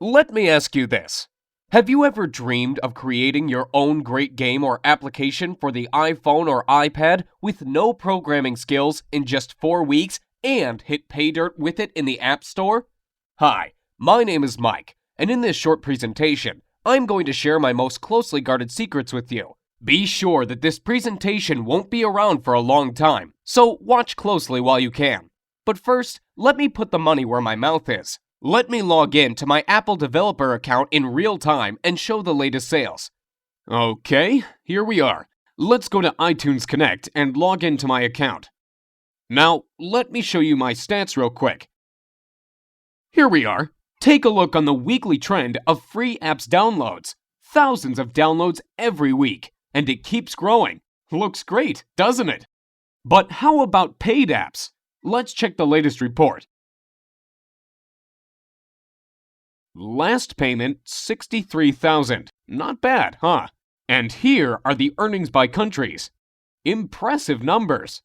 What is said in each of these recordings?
Let me ask you this. Have you ever dreamed of creating your own great game or application for the iPhone or iPad with no programming skills in just 4 weeks and hit pay dirt with it in the App Store? Hi, my name is Mike, and in this short presentation, I'm going to share my most closely guarded secrets with you. Be sure that this presentation won't be around for a long time, so watch closely while you can. But first, let me put the money where my mouth is. Let me log in to my Apple developer account in real time and show the latest sales. Okay, here we are. Let's go to iTunes Connect and log into my account. Now, let me show you my stats real quick. Here we are. Take a look on the weekly trend of free apps downloads. Thousands of downloads every week, and it keeps growing. Looks great, doesn't it? But how about paid apps? Let's check the latest report. Last payment, $63,000. Not bad, huh? And here are the earnings by countries. Impressive numbers.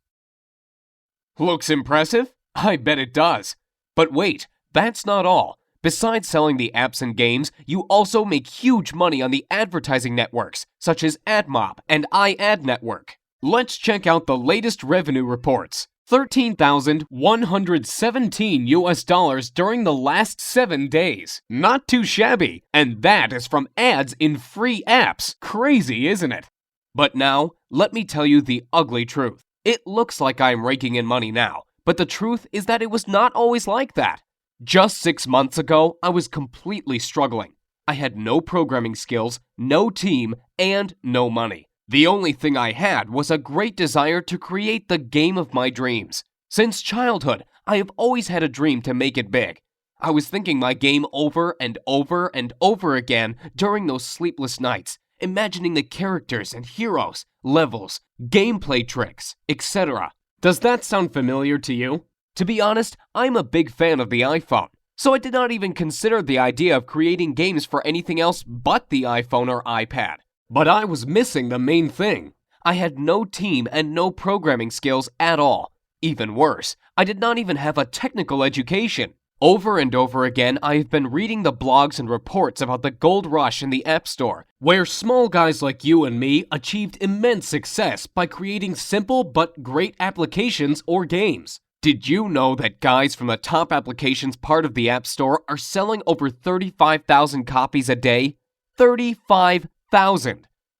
Looks impressive? I bet it does. But wait, that's not all. Besides selling the apps and games, you also make huge money on the advertising networks, such as AdMob and iAdNetwork. Let's check out the latest revenue reports. $13,117 during the last 7 days. Not too shabby, and that is from ads in free apps. Crazy, isn't it? But now, let me tell you the ugly truth. It looks like I'm raking in money now, but the truth is that it was not always like that. Just 6 months ago, I was completely struggling. I had no programming skills, no team, and no money. The only thing I had was a great desire to create the game of my dreams. Since childhood, I have always had a dream to make it big. I was thinking my game over and over and over again during those sleepless nights, imagining the characters and heroes, levels, gameplay tricks, etc. Does that sound familiar to you? To be honest, I'm a big fan of the iPhone, so I did not even consider the idea of creating games for anything else but the iPhone or iPad. But I was missing the main thing. I had no team and no programming skills at all. Even worse, I did not even have a technical education. Over and over again, I have been reading the blogs and reports about the gold rush in the App Store, where small guys like you and me achieved immense success by creating simple but great applications or games. Did you know that guys from the top applications part of the App Store are selling over 35,000 copies a day? 35,000!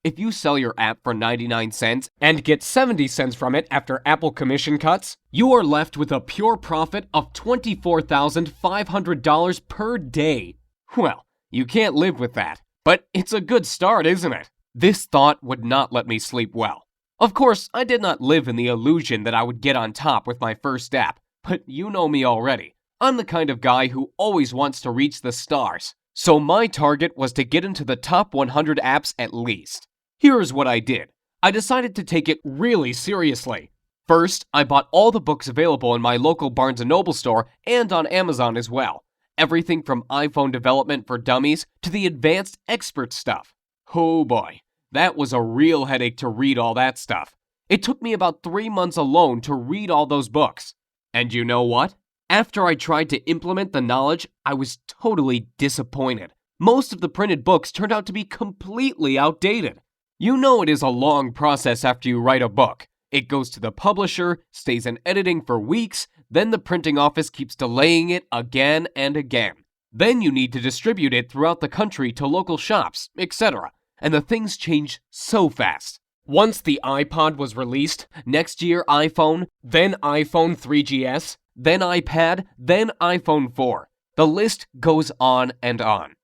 If you sell your app for 99 cents and get 70 cents from it after Apple commission cuts, you are left with a pure profit of $24,500 per day. Well, you can't live with that, but it's a good start, isn't it? This thought would not let me sleep well. Of course, I did not live in the illusion that I would get on top with my first app, but you know me already. I'm the kind of guy who always wants to reach the stars. So my target was to get into the top 100 apps at least. Here's what I did. I decided to take it really seriously. First, I bought all the books available in my local Barnes & Noble store and on Amazon as well. Everything from iPhone development for dummies to the advanced expert stuff. Oh boy, that was a real headache to read all that stuff. It took me about 3 months alone to read all those books. And you know what? After I tried to implement the knowledge, I was totally disappointed. Most of the printed books turned out to be completely outdated. You know it is a long process after you write a book. It goes to the publisher, stays in editing for weeks, then the printing office keeps delaying it again and again. Then you need to distribute it throughout the country to local shops, etc. And the things change so fast. Once the iPod was released, next year iPhone, then iPhone 3GS, then iPad, then iPhone 4. The list goes on and on.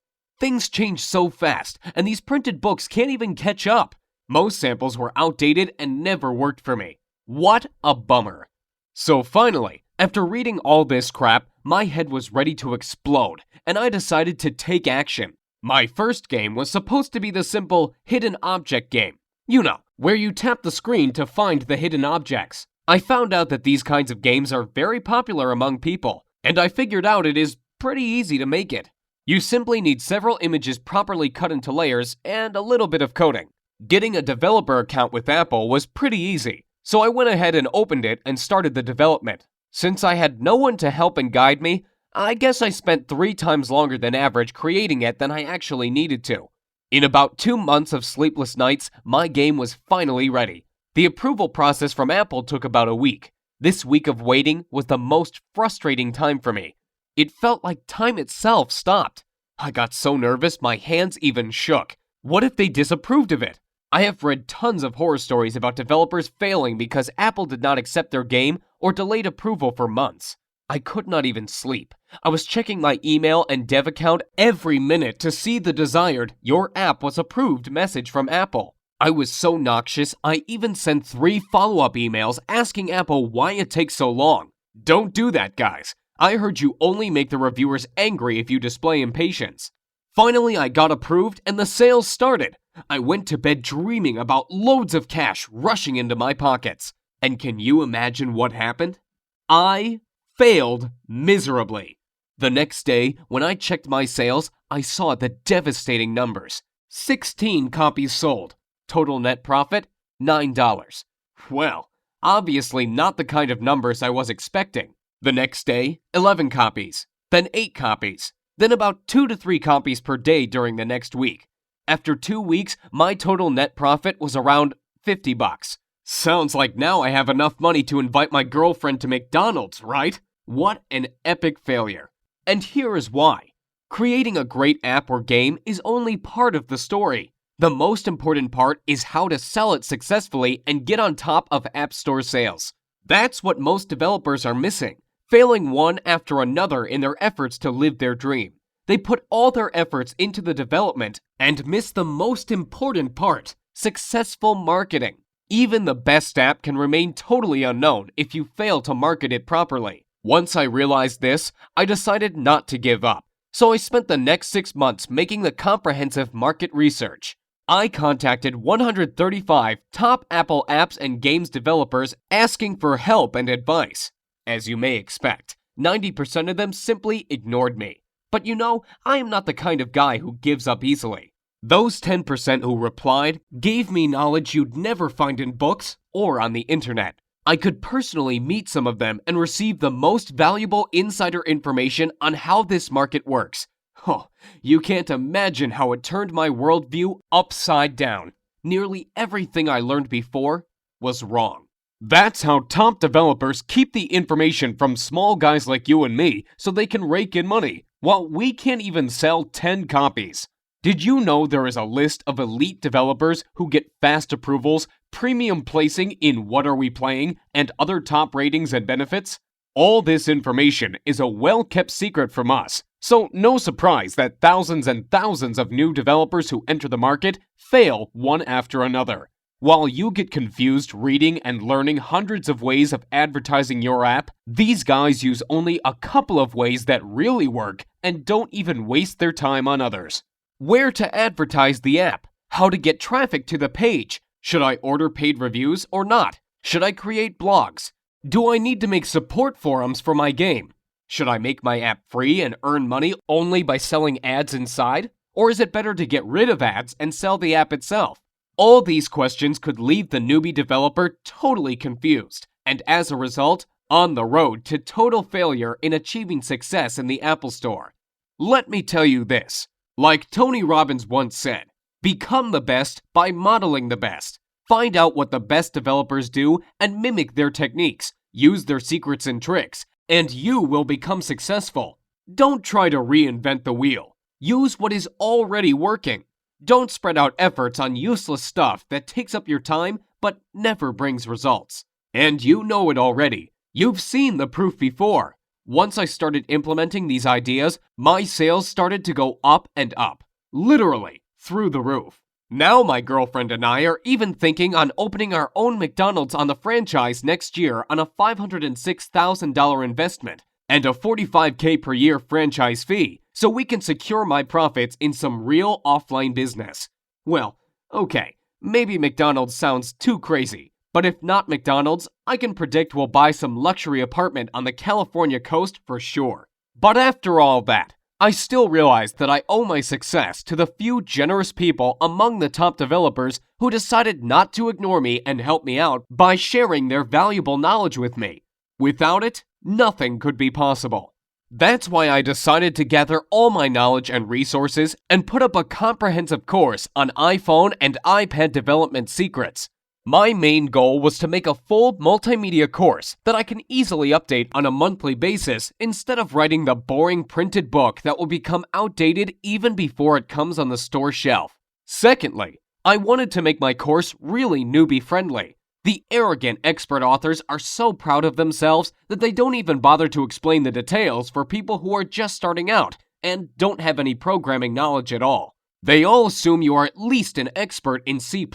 Things change so fast, and these printed books can't even catch up. Most samples were outdated and never worked for me. What a bummer. So finally, after reading all this crap, my head was ready to explode, and I decided to take action. My first game was supposed to be the simple hidden object game. You know, where you tap the screen to find the hidden objects. I found out that these kinds of games are very popular among people, and I figured out it is pretty easy to make it. You simply need several images properly cut into layers and a little bit of coding. Getting a developer account with Apple was pretty easy, so I went ahead and opened it and started the development. Since I had no one to help and guide me, I guess I spent 3 times longer than average creating it than I actually needed to. In about 2 months of sleepless nights, my game was finally ready. The approval process from Apple took about a week. This week of waiting was the most frustrating time for me. It felt like time itself stopped. I got so nervous my hands even shook. What if they disapproved of it? I have read tons of horror stories about developers failing because Apple did not accept their game or delayed approval for months. I could not even sleep. I was checking my email and dev account every minute to see the desired "Your app was approved" message from Apple. I was so noxious, I even sent 3 follow-up emails asking Apple why it takes so long. Don't do that, guys. I heard you only make the reviewers angry if you display impatience. Finally, I got approved and the sales started. I went to bed dreaming about loads of cash rushing into my pockets. And can you imagine what happened? I failed miserably. The next day, when I checked my sales, I saw the devastating numbers. 16 copies sold. Total net profit, $9. Well, obviously not the kind of numbers I was expecting. The next day, 11 copies, then 8 copies, then about 2 to 3 copies per day during the next week. After 2 weeks, my total net profit was around $50. Sounds like now I have enough money to invite my girlfriend to McDonald's, right? What an epic failure. And here is why. Creating a great app or game is only part of the story. The most important part is how to sell it successfully and get on top of App Store sales. That's what most developers are missing, failing one after another in their efforts to live their dream. They put all their efforts into the development and miss the most important part, successful marketing. Even the best app can remain totally unknown if you fail to market it properly. Once I realized this, I decided not to give up. So I spent the next 6 months making the comprehensive market research. I contacted 135 top Apple apps and games developers asking for help and advice. As you may expect, 90% of them simply ignored me. But you know, I am not the kind of guy who gives up easily. Those 10% who replied gave me knowledge you'd never find in books or on the internet. I could personally meet some of them and receive the most valuable insider information on how this market works. Oh, you can't imagine how it turned my worldview upside down. Nearly everything I learned before was wrong. That's how top developers keep the information from small guys like you and me so they can rake in money, while we can't even sell 10 copies. Did you know there is a list of elite developers who get fast approvals, premium placing in What Are We Playing, and other top ratings and benefits? All this information is a well-kept secret from us, so no surprise that thousands and thousands of new developers who enter the market fail one after another. While you get confused reading and learning hundreds of ways of advertising your app, these guys use only a couple of ways that really work and don't even waste their time on others. Where to advertise the app? How to get traffic to the page? Should I order paid reviews or not? Should I create blogs? Do I need to make support forums for my game? Should I make my app free and earn money only by selling ads inside? Or is it better to get rid of ads and sell the app itself? All these questions could leave the newbie developer totally confused, and as a result, on the road to total failure in achieving success in the Apple Store. Let me tell you this. Like Tony Robbins once said, become the best by modeling the best. Find out what the best developers do and mimic their techniques. Use their secrets and tricks, and you will become successful. Don't try to reinvent the wheel. Use what is already working. Don't spread out efforts on useless stuff that takes up your time but never brings results. And you know it already. You've seen the proof before. Once I started implementing these ideas, my sales started to go up and up. Literally, through the roof. Now my girlfriend and I are even thinking on opening our own McDonald's on the franchise next year on a $506,000 investment and a $45K per year franchise fee, so we can secure my profits in some real offline business. Well, okay, maybe McDonald's sounds too crazy, but if not McDonald's, I can predict we'll buy some luxury apartment on the California coast for sure. But after all that, I still realize that I owe my success to the few generous people among the top developers who decided not to ignore me and help me out by sharing their valuable knowledge with me. Without it, nothing could be possible. That's why I decided to gather all my knowledge and resources and put up a comprehensive course on iPhone and iPad development secrets. My main goal was to make a full multimedia course that I can easily update on a monthly basis instead of writing the boring printed book that will become outdated even before it comes on the store shelf. Secondly, I wanted to make my course really newbie-friendly. The arrogant expert authors are so proud of themselves that they don't even bother to explain the details for people who are just starting out and don't have any programming knowledge at all. They all assume you are at least an expert in C++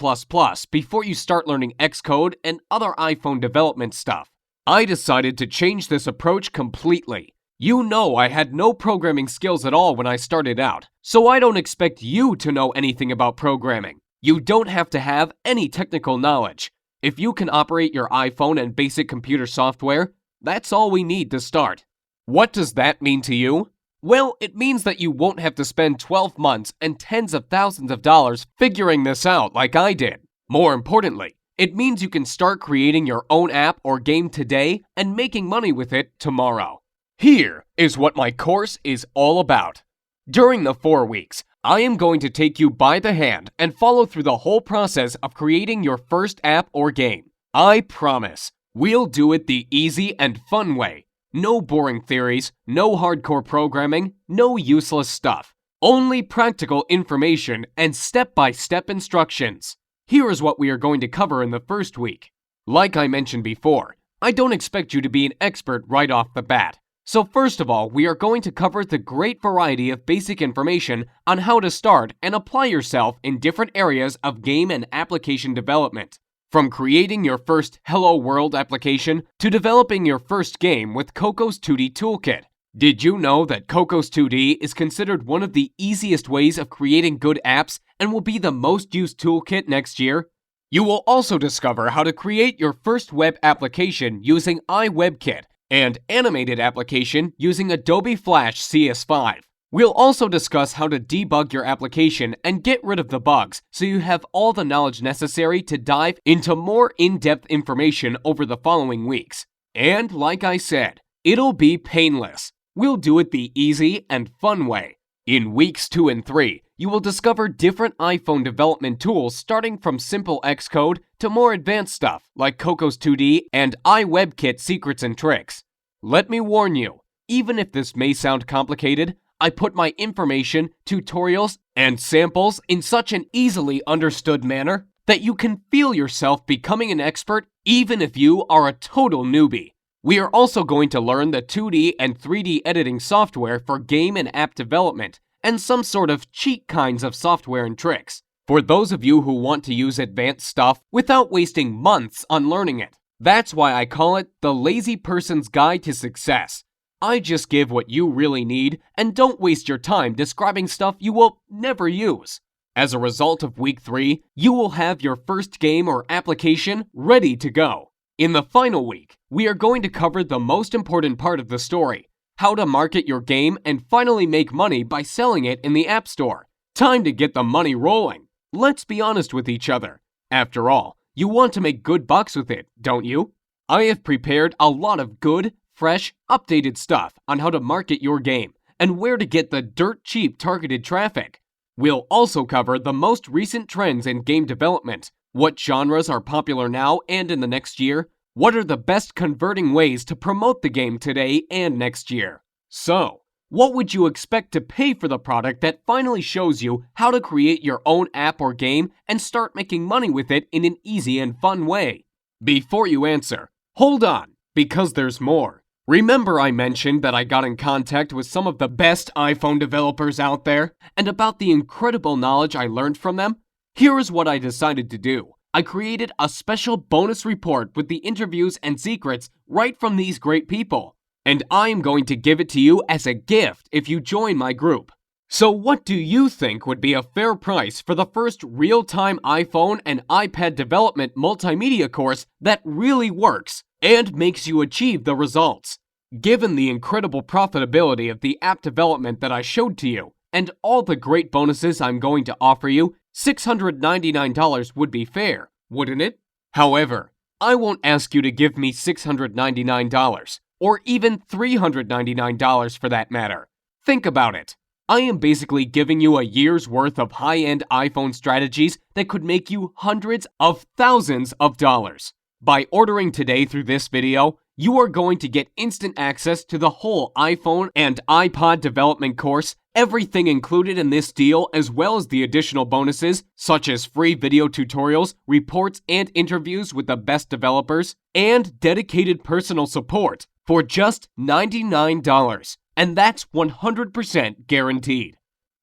before you start learning Xcode and other iPhone development stuff. I decided to change this approach completely. You know I had no programming skills at all when I started out, so I don't expect you to know anything about programming. You don't have to have any technical knowledge. If you can operate your iPhone and basic computer software, that's all we need to start. What does that mean to you? Well, it means that you won't have to spend 12 months and tens of thousands of dollars figuring this out like I did. More importantly, it means you can start creating your own app or game today and making money with it tomorrow. Here is what my course is all about. During the 4 weeks, I am going to take you by the hand and follow through the whole process of creating your first app or game. I promise, we'll do it the easy and fun way. No boring theories, no hardcore programming, no useless stuff. Only practical information and step-by-step instructions. Here is what we are going to cover in the first week. Like I mentioned before, I don't expect you to be an expert right off the bat. So first of all, we are going to cover the great variety of basic information on how to start and apply yourself in different areas of game and application development. From creating your first Hello World application to developing your first game with Cocos 2D Toolkit. Did you know that Cocos 2D is considered one of the easiest ways of creating good apps and will be the most used toolkit next year? You will also discover how to create your first web application using iWebKit and animated application using Adobe Flash CS5. We'll also discuss how to debug your application and get rid of the bugs so you have all the knowledge necessary to dive into more in-depth information over the following weeks. And like I said, it'll be painless. We'll do it the easy and fun way. In weeks 2 and 3, you will discover different iPhone development tools starting from simple Xcode to more advanced stuff like Cocos 2D and iWebKit secrets and tricks. Let me warn you, even if this may sound complicated, I put my information, tutorials, and samples in such an easily understood manner that you can feel yourself becoming an expert even if you are a total newbie. We are also going to learn the 2D and 3D editing software for game and app development and some sort of cheat kinds of software and tricks for those of you who want to use advanced stuff without wasting months on learning it. That's why I call it the lazy person's guide to success. I just give what you really need and don't waste your time describing stuff you will never use. As a result of week 3, you will have your first game or application ready to go. In the final week, we are going to cover the most important part of the story, how to market your game and finally make money by selling it in the App Store. Time to get the money rolling. Let's be honest with each other. After all, you want to make good bucks with it, don't you? I have prepared a lot of good, fresh, updated stuff on how to market your game and where to get the dirt cheap targeted traffic. We'll also cover the most recent trends in game development, what genres are popular now and in the next year, what are the best converting ways to promote the game today and next year. So, what would you expect to pay for the product that finally shows you how to create your own app or game and start making money with it in an easy and fun way? Before you answer, hold on, because there's more. Remember I mentioned that I got in contact with some of the best iPhone developers out there and about the incredible knowledge I learned from them? Here is what I decided to do. I created a special bonus report with the interviews and secrets right from these great people. And I am going to give it to you as a gift if you join my group. So what do you think would be a fair price for the first real-time iPhone and iPad development multimedia course that really works and makes you achieve the results? Given the incredible profitability of the app development that I showed to you and all the great bonuses I'm going to offer you, $699 would be fair, wouldn't it? However, I won't ask you to give me $699 or even $399 for that matter. Think about it. I am basically giving you a year's worth of high-end iPhone strategies that could make you hundreds of thousands of dollars. By ordering today through this video, you are going to get instant access to the whole iPhone and iPod development course, everything included in this deal, as well as the additional bonuses such as free video tutorials, reports, and interviews with the best developers, and dedicated personal support for just $99. And that's 100% guaranteed.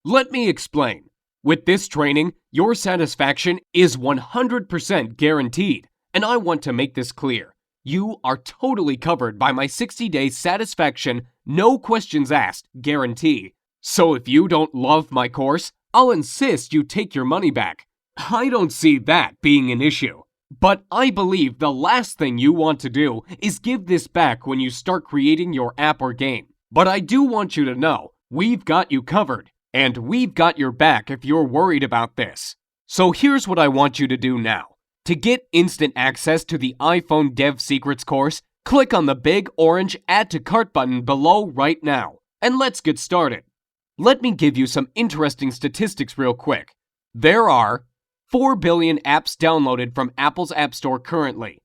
Let me explain. With this training, your satisfaction is 100% guaranteed, and I want to make this clear. You are totally covered by my 60-day satisfaction, no questions asked guarantee. So if you don't love my course, I'll insist you take your money back. I don't see that being an issue. But I believe the last thing you want to do is give this back when you start creating your app or game. But I do want you to know, we've got you covered, and we've got your back if you're worried about this. So here's what I want you to do now. To get instant access to the iPhone Dev Secrets course, click on the big orange Add to Cart button below right now, and let's get started. Let me give you some interesting statistics real quick. There are 4 billion apps downloaded from Apple's App Store currently,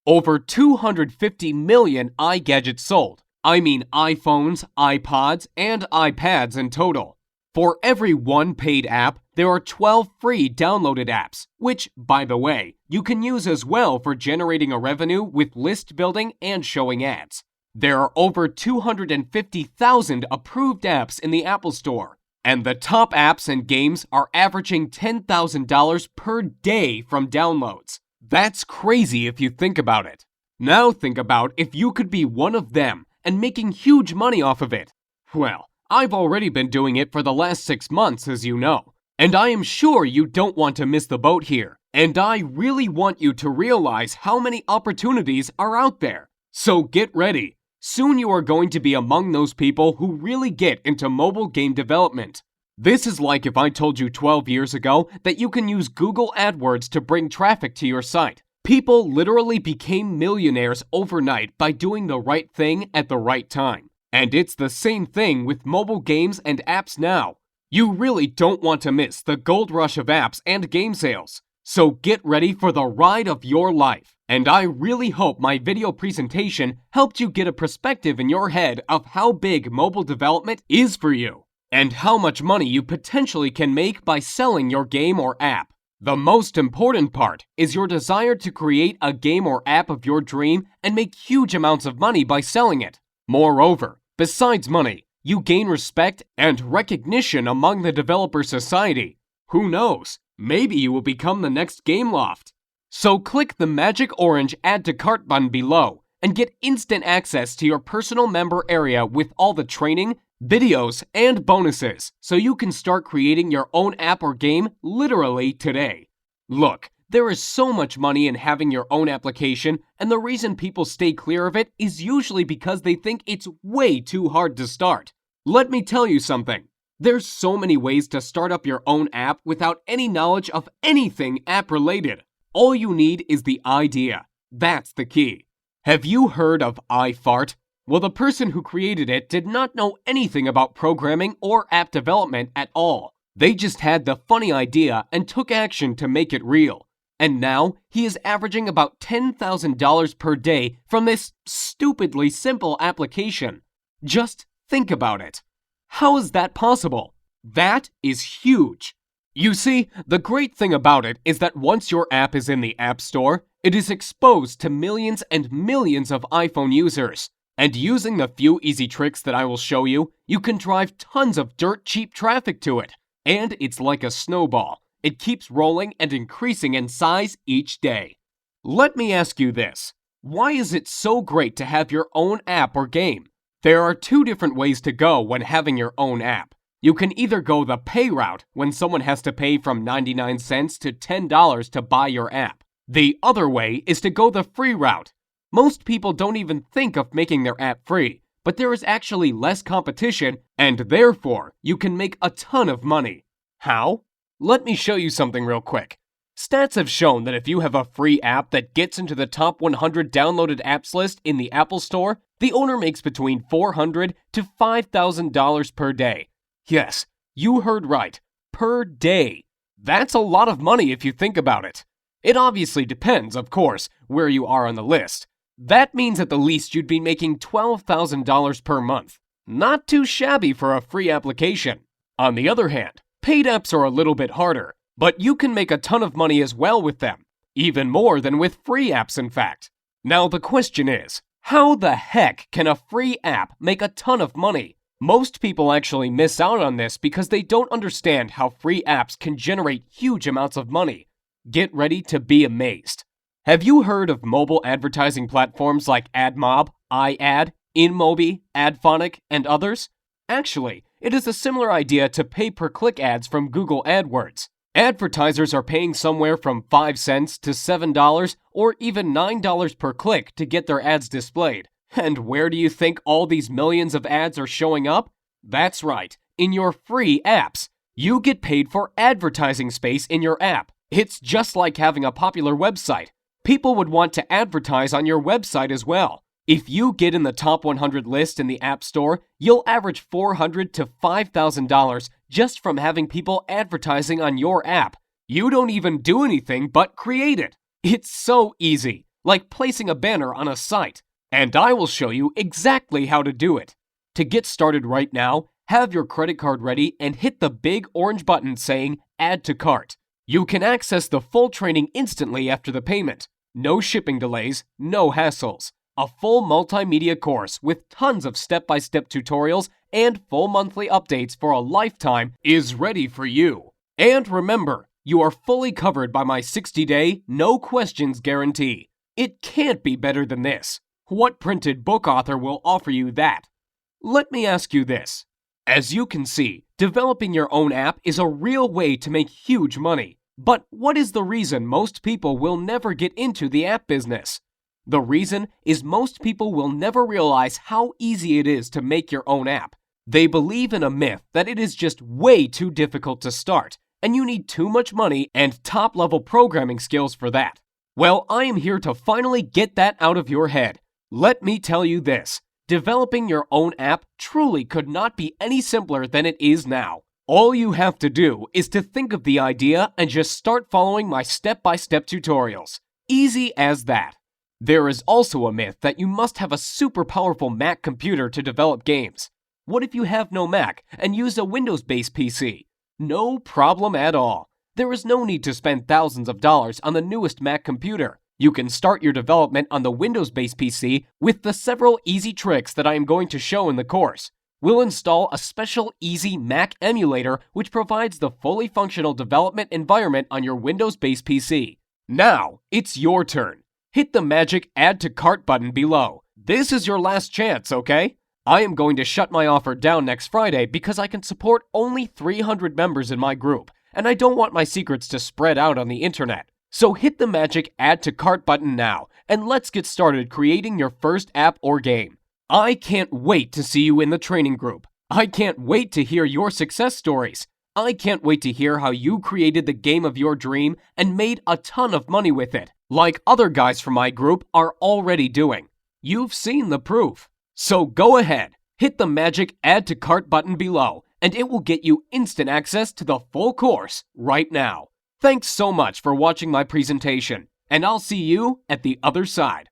over 250 million iGadgets sold. I mean iPhones, iPods, and iPads in total. For every one paid app, there are 12 free downloaded apps, which, by the way, you can use as well for generating a revenue with list building and showing ads. There are over 250,000 approved apps in the Apple Store, and the top apps and games are averaging $10,000 per day from downloads. That's crazy if you think about it. Now think about if you could be one of them and making huge money off of it. Well, I've already been doing it for the last 6 months, as you know. And I am sure you don't want to miss the boat here. And I really want you to realize how many opportunities are out there. So get ready. Soon you are going to be among those people who really get into mobile game development. This is like if I told you 12 years ago that you can use Google AdWords to bring traffic to your site. People literally became millionaires overnight by doing the right thing at the right time. And it's the same thing with mobile games and apps now. You really don't want to miss the gold rush of apps and game sales. So get ready for the ride of your life. And I really hope my video presentation helped you get a perspective in your head of how big mobile development is for you, and how much money you potentially can make by selling your game or app. The most important part is your desire to create a game or app of your dream and make huge amounts of money by selling it. Moreover, besides money, you gain respect and recognition among the developer society. Who knows? Maybe you will become the next Gameloft. So click the magic orange Add to Cart button below and get instant access to your personal member area with all the training, videos, and bonuses so you can start creating your own app or game literally today. Look, there is so much money in having your own application, and the reason people stay clear of it is usually because they think it's way too hard to start. Let me tell you something. There's so many ways to start up your own app without any knowledge of anything app-related. All you need is the idea. That's the key. Have you heard of iFart? Well, the person who created it did not know anything about programming or app development at all. They just had the funny idea and took action to make it real. And now, he is averaging about $10,000 per day from this stupidly simple application. Just think about it. How is that possible? That is huge. You see, the great thing about it is that once your app is in the App Store, it is exposed to millions and millions of iPhone users. And using the few easy tricks that I will show you, you can drive tons of dirt cheap traffic to it. And it's like a snowball. It keeps rolling and increasing in size each day. Let me ask you this. Why is it so great to have your own app or game? There are two different ways to go when having your own app. You can either go the pay route when someone has to pay from 99 cents to $10 to buy your app. The other way is to go the free route. Most people don't even think of making their app free, but there is actually less competition and therefore you can make a ton of money. How? Let me show you something real quick. Stats have shown that if you have a free app that gets into the top 100 downloaded apps list in the Apple Store, The owner makes between $400 to $5,000 per day. Yes, you heard right, per day. That's a lot of money if you think about it. It obviously depends, of course, where you are on the list. That means at the least you'd be making $12,000 per month. Not too shabby for a free application. On the other hand, paid apps are a little bit harder, but you can make a ton of money as well with them. Even more than with free apps, in fact. Now the question is, how the heck can a free app make a ton of money? Most people actually miss out on this because they don't understand how free apps can generate huge amounts of money. Get ready to be amazed. Have you heard of mobile advertising platforms like AdMob, iAd, InMobi, AdPhonic, and others? Actually, it is a similar idea to pay-per-click ads from Google AdWords. Advertisers are paying somewhere from 5 cents to $7 or even $9 per click to get their ads displayed. And where do you think all these millions of ads are showing up? That's right, in your free apps. You get paid for advertising space in your app. It's just like having a popular website. People would want to advertise on your website as well. If you get in the top 100 list in the App Store, you'll average $400 to $5,000 just from having people advertising on your app. You don't even do anything but create it. It's so easy, like placing a banner on a site. And I will show you exactly how to do it. To get started right now, have your credit card ready and hit the big orange button saying Add to Cart. You can access the full training instantly after the payment. No shipping delays, no hassles. A full multimedia course with tons of step-by-step tutorials and full monthly updates for a lifetime is ready for you. And remember, you are fully covered by my 60-day, no questions guarantee. It can't be better than this. What printed book author will offer you that? Let me ask you this. As you can see, developing your own app is a real way to make huge money. But what is the reason most people will never get into the app business? The reason is most people will never realize how easy it is to make your own app. They believe in a myth that it is just way too difficult to start, and you need too much money and top-level programming skills for that. Well, I am here to finally get that out of your head. Let me tell you this. Developing your own app truly could not be any simpler than it is now. All you have to do is to think of the idea and just start following my step-by-step tutorials. Easy as that. There is also a myth that you must have a super powerful Mac computer to develop games. What if you have no Mac and use a Windows-based PC? No problem at all. There is no need to spend thousands of dollars on the newest Mac computer. You can start your development on the Windows-based PC with the several easy tricks that I am going to show in the course. We'll install a special easy Mac emulator which provides the fully functional development environment on your Windows-based PC. Now, it's your turn. Hit the magic Add to Cart button below. This is your last chance, okay? I am going to shut my offer down next Friday because I can support only 300 members in my group, and I don't want my secrets to spread out on the internet. So hit the magic Add to Cart button now, and let's get started creating your first app or game. I can't wait to see you in the training group. I can't wait to hear your success stories. I can't wait to hear how you created the game of your dream and made a ton of money with it, like other guys from my group are already doing. You've seen the proof. So go ahead, hit the magic Add to Cart button below, and it will get you instant access to the full course right now. Thanks so much for watching my presentation, and I'll see you at the other side.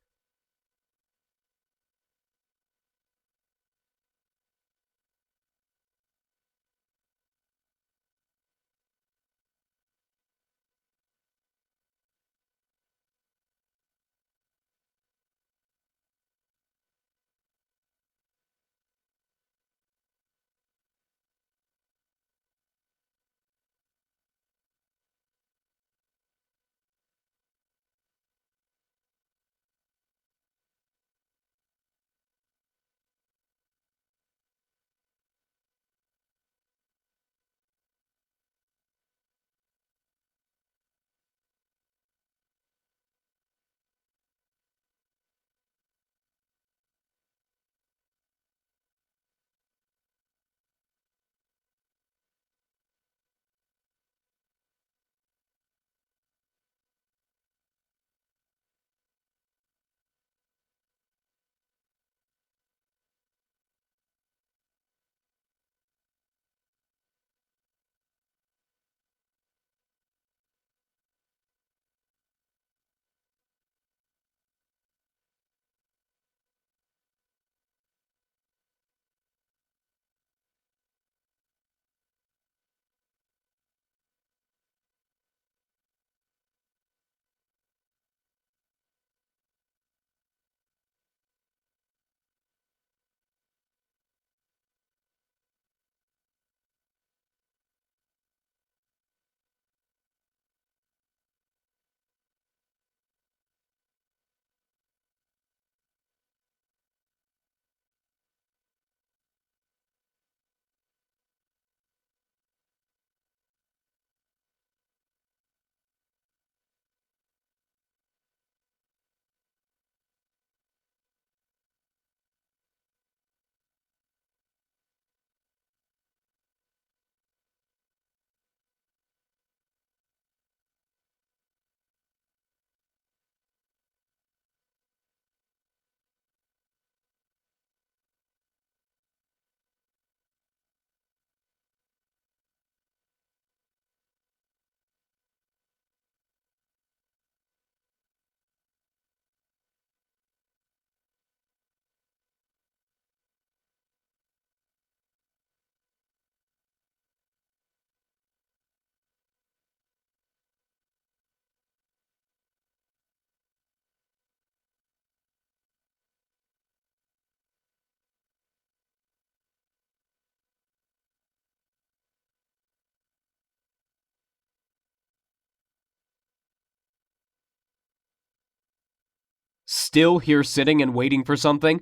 Still here sitting and waiting for something?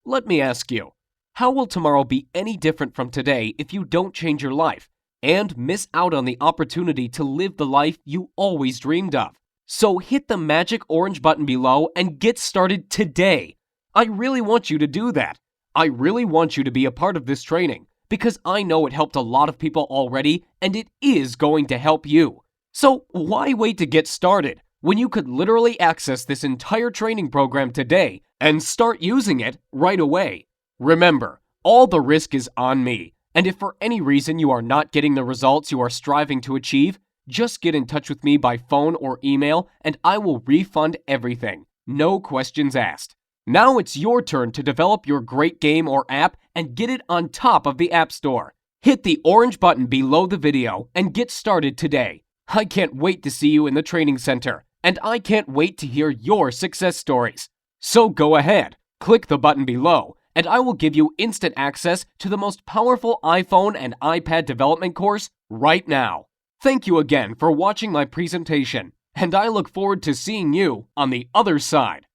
Let me ask you, how will tomorrow be any different from today if you don't change your life and miss out on the opportunity to live the life you always dreamed of? So hit the magic orange button below and get started today. I really want you to do that. I really want you to be a part of this training because I know it helped a lot of people already and it is going to help you. So why wait to get started when you could literally access this entire training program today and start using it right away? Remember, all the risk is on me, and if for any reason you are not getting the results you are striving to achieve, just get in touch with me by phone or email and I will refund everything. No questions asked. Now it's your turn to develop your great game or app and get it on top of the App Store. Hit the orange button below the video and get started today. I can't wait to see you in the training center, and I can't wait to hear your success stories. So go ahead, click the button below, and I will give you instant access to the most powerful iPhone and iPad development course right now. Thank you again for watching my presentation, and I look forward to seeing you on the other side.